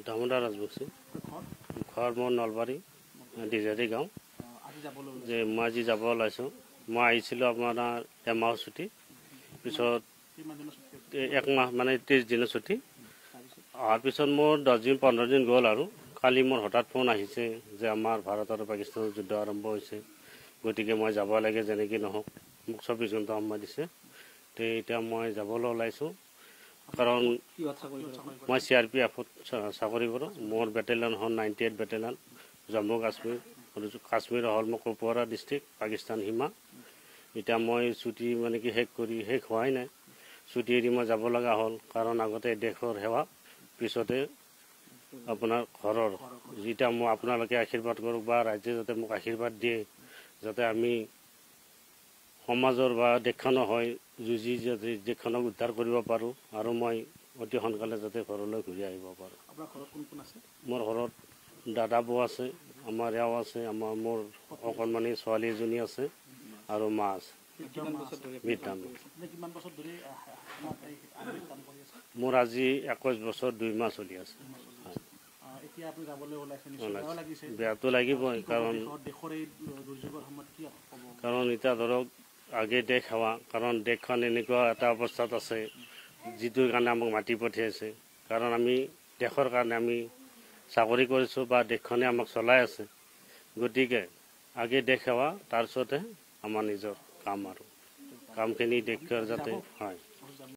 দামোদৰ ৰাজবংশী ঘৰ মোৰ নলবাৰী ডিজাৰী গাঁও যে মই আজি যাব ওলাইছোঁ মই আহিছিলোঁ আপোনাৰ এমাহ ছুটি পিছত 1 মাহ মানে 30 দিনৰ ছুটি অহাৰ পিছত মোৰ 10 দিন 15 দিন গ'ল আৰু কালি মোৰ হঠাৎ ফোন আহিছে যে আমাৰ ভাৰত আৰু পাকিস্তানৰ যুদ্ধ আৰম্ভ হৈছে গতিকে মই যাব লাগে যেনেকৈ নহওক মোক 24 ঘণ্টা সময় দিছে তো এতিয়া মই যাবলৈ ওলাইছোঁ কাৰণ মই CRPFত চাকৰি কৰোঁ মোৰ বেটেলিয়ন হ'ল 98 বেটেলিয়ন জম্মু কাশ্মীৰ হ'ল মোৰ কুপৱাৰা ডিষ্ট্ৰিক্ট পাকিস্তান সীমা এতিয়া মই ছুটি মানে কি শেষ হোৱাই নাই ছুটি এৰি মই যাব লগা হ'ল কাৰণ আগতে দেশৰ সেৱা পিছতে আপোনাৰ ঘৰৰ যেতিয়া মই আপোনালোকে আশীৰ্বাদ কৰক বা ৰাজ্যে যাতে মোক আশীৰ্বাদ দিয়ে যাতে আমি সমাজৰ বা দেশখনৰ হয় যুঁজি যাতে দেশখনক উদ্ধাৰ কৰিব পাৰোঁ আৰু মই অতি সোনকালে যাতে ঘৰলৈ ঘূৰি আহিব পাৰোঁ মোৰ ঘৰত দাদা বৌ আছে আমাৰ এওঁ আছে মোৰ অকণমানি ছোৱালী এজনী আছে আৰু মা আছে মোৰ আজি 21 বছৰ 2 মাহ চলি আছে বেয়াটো লাগিবই কাৰণ এতিয়া ধৰক আগে দেশ সেৱা কাৰণ দেশখন এনেকুৱা এটা অৱস্থাত আছে যিটোৰ কাৰণে আমাক মাতি পঠিয়াইছে কাৰণ আমি দেশৰ কাৰণে আমি চাকৰি কৰিছোঁ বা দেশখনে আমাক চলাই আছে গতিকে আগে দেশ সেৱা তাৰপিছতে আমাৰ নিজৰ কাম আৰু কামখিনি দেশৰ যাতে